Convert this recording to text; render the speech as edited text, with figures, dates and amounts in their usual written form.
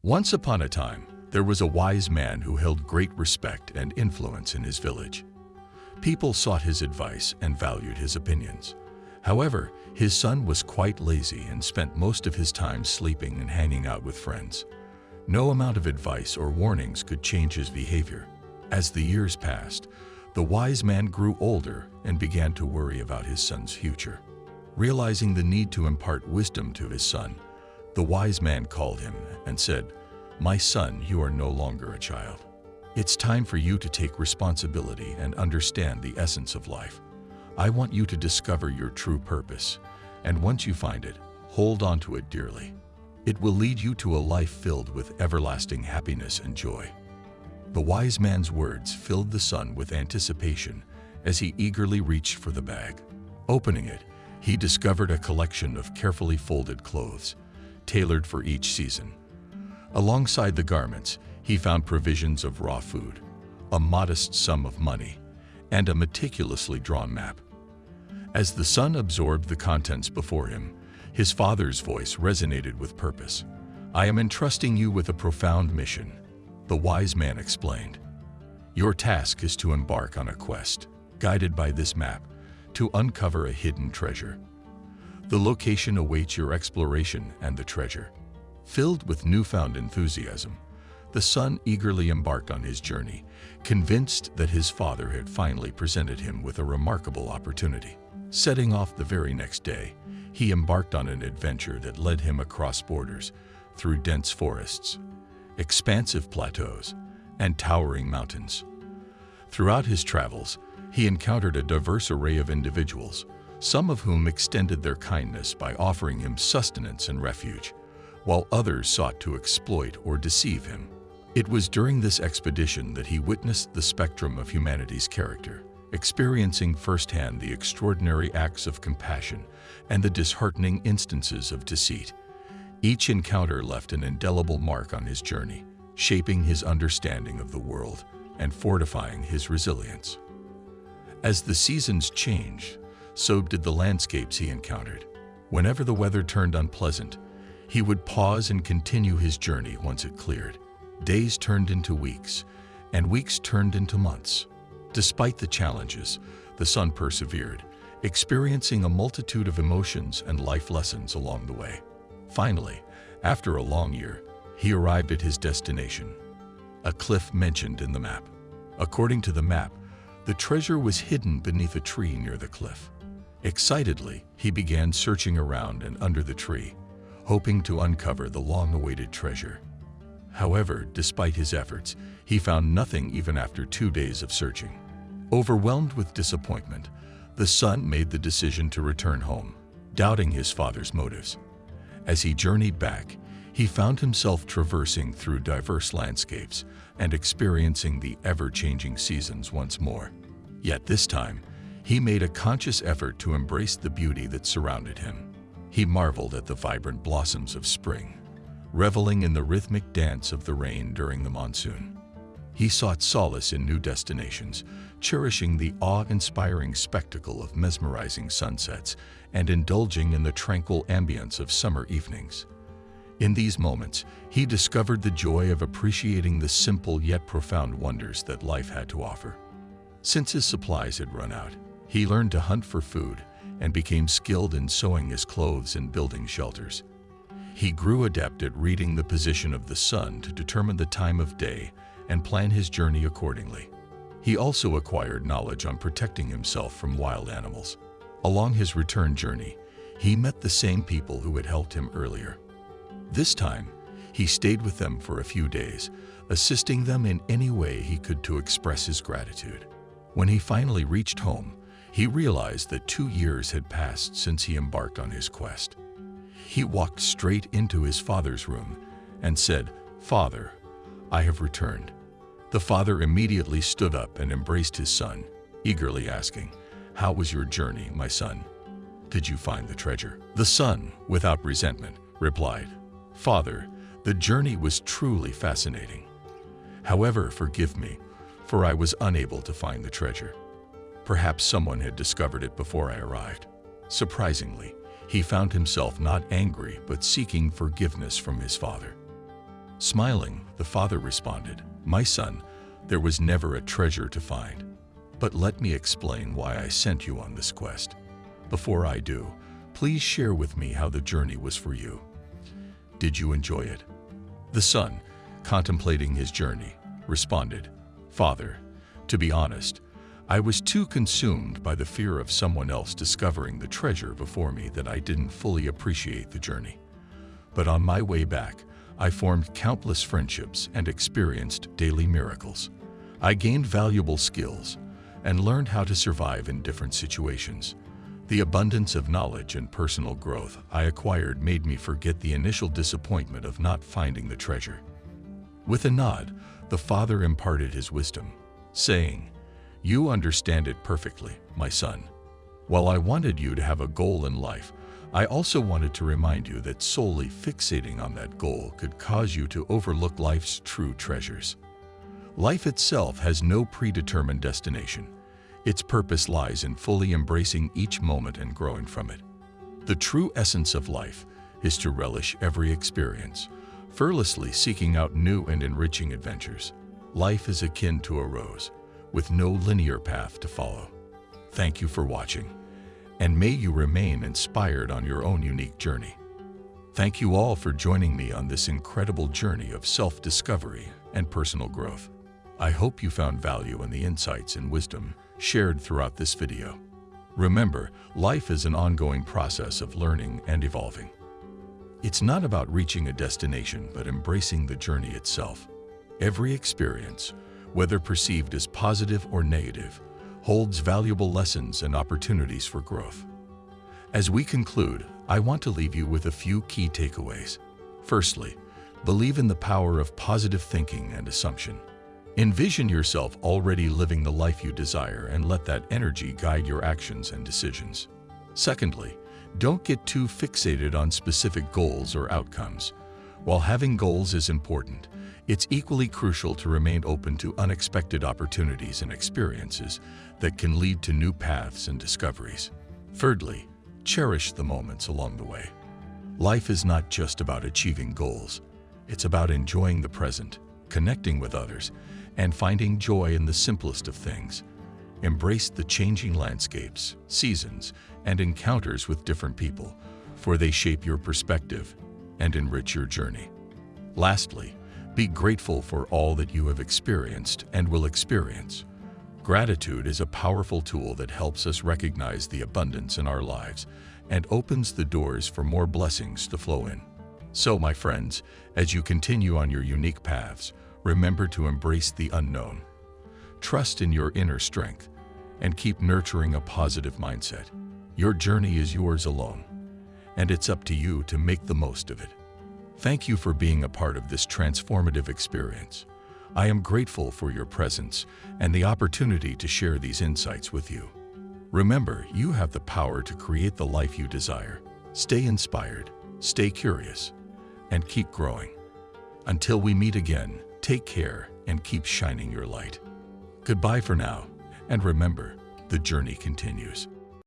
Once upon a time, there was a wise man who held great respect and influence in his village. People sought his advice and valued his opinions. However, his son was quite lazy and spent most of his time sleeping and hanging out with friends. No amount of advice or warnings could change his behavior. As the years passed, the wise man grew older and began to worry about his son's future. Realizing the need to impart wisdom to his son, the wise man called him and said, "My son, you are no longer a child. It's time for you to take responsibility and understand the essence of life. I want you to discover your true purpose, and once you find it, hold on to it dearly. It will lead you to a life filled with everlasting happiness and joy." The wise man's words filled the son with anticipation as he eagerly reached for the bag. Opening it, he discovered a collection of carefully folded clothes, tailored for each season. Alongside the garments, he found provisions of raw food, a modest sum of money, and a meticulously drawn map. As the son absorbed the contents before him, his father's voice resonated with purpose. "I am entrusting you with a profound mission," the wise man explained. "Your task is to embark on a quest, guided by this map, to uncover a hidden treasure. The location awaits your exploration and the treasure." Filled with newfound enthusiasm, the son eagerly embarked on his journey, convinced that his father had finally presented him with a remarkable opportunity. Setting off the very next day, he embarked on an adventure that led him across borders, through dense forests, expansive plateaus, and towering mountains. Throughout his travels, he encountered a diverse array of individuals, some of whom extended their kindness by offering him sustenance and refuge, while others sought to exploit or deceive him. It was during this expedition that he witnessed the spectrum of humanity's character, experiencing firsthand the extraordinary acts of compassion and the disheartening instances of deceit. Each encounter left an indelible mark on his journey, shaping his understanding of the world and fortifying his resilience. As the seasons changed, so did the landscapes he encountered. Whenever the weather turned unpleasant, he would pause and continue his journey once it cleared. Days turned into weeks, and weeks turned into months. Despite the challenges, the son persevered, experiencing a multitude of emotions and life lessons along the way. Finally, after a long year, he arrived at his destination, a cliff mentioned in the map. According to the map, the treasure was hidden beneath a tree near the cliff. Excitedly, he began searching around and under the tree, hoping to uncover the long-awaited treasure. However, despite his efforts, he found nothing even after 2 days of searching. Overwhelmed with disappointment, the son made the decision to return home, doubting his father's motives. As he journeyed back, he found himself traversing through diverse landscapes and experiencing the ever-changing seasons once more. Yet this time, he made a conscious effort to embrace the beauty that surrounded him. He marveled at the vibrant blossoms of spring, reveling in the rhythmic dance of the rain during the monsoon. He sought solace in new destinations, cherishing the awe-inspiring spectacle of mesmerizing sunsets and indulging in the tranquil ambience of summer evenings. In these moments, he discovered the joy of appreciating the simple yet profound wonders that life had to offer. Since his supplies had run out, he learned to hunt for food and became skilled in sewing his clothes and building shelters. He grew adept at reading the position of the sun to determine the time of day and plan his journey accordingly. He also acquired knowledge on protecting himself from wild animals. Along his return journey, he met the same people who had helped him earlier. This time, he stayed with them for a few days, assisting them in any way he could to express his gratitude. When he finally reached home, he realized that 2 years had passed since he embarked on his quest. He walked straight into his father's room and said, "Father, I have returned." The father immediately stood up and embraced his son, eagerly asking, "How was your journey, my son? Did you find the treasure?" The son, without resentment, replied, "Father, the journey was truly fascinating. However, forgive me, for I was unable to find the treasure. Perhaps someone had discovered it before I arrived." Surprisingly, he found himself not angry but seeking forgiveness from his father. Smiling, the father responded, "My son, there was never a treasure to find. But let me explain why I sent you on this quest. Before I do, please share with me how the journey was for you. Did you enjoy it?" The son, contemplating his journey, responded, "Father, to be honest, I was too consumed by the fear of someone else discovering the treasure before me that I didn't fully appreciate the journey. But on my way back, I formed countless friendships and experienced daily miracles. I gained valuable skills and learned how to survive in different situations. The abundance of knowledge and personal growth I acquired made me forget the initial disappointment of not finding the treasure." With a nod, the father imparted his wisdom, saying, "You understand it perfectly, my son. While I wanted you to have a goal in life, I also wanted to remind you that solely fixating on that goal could cause you to overlook life's true treasures. Life itself has no predetermined destination. Its purpose lies in fully embracing each moment and growing from it. The true essence of life is to relish every experience, fearlessly seeking out new and enriching adventures. Life is akin to a rose, with no linear path to follow." Thank you for watching, and may you remain inspired on your own unique journey. Thank you all for joining me on this incredible journey of self-discovery and personal growth. I hope you found value in the insights and wisdom shared throughout this video. Remember, life is an ongoing process of learning and evolving. It's not about reaching a destination, but embracing the journey itself. Every experience, whether perceived as positive or negative, holds valuable lessons and opportunities for growth. As we conclude, I want to leave you with a few key takeaways. Firstly, believe in the power of positive thinking and assumption. Envision yourself already living the life you desire and let that energy guide your actions and decisions. Secondly, don't get too fixated on specific goals or outcomes. While having goals is important, it's equally crucial to remain open to unexpected opportunities and experiences that can lead to new paths and discoveries. Thirdly, cherish the moments along the way. Life is not just about achieving goals. It's about enjoying the present, connecting with others, and finding joy in the simplest of things. Embrace the changing landscapes, seasons, and encounters with different people, for they shape your perspective and enrich your journey. Lastly, be grateful for all that you have experienced and will experience. Gratitude is a powerful tool that helps us recognize the abundance in our lives and opens the doors for more blessings to flow in. So, my friends, as you continue on your unique paths, remember to embrace the unknown. Trust in your inner strength and keep nurturing a positive mindset. Your journey is yours alone, and it's up to you to make the most of it. Thank you for being a part of this transformative experience. I am grateful for your presence and the opportunity to share these insights with you. Remember, you have the power to create the life you desire. Stay inspired, stay curious, and keep growing. Until we meet again, take care and keep shining your light. Goodbye for now, and remember, the journey continues.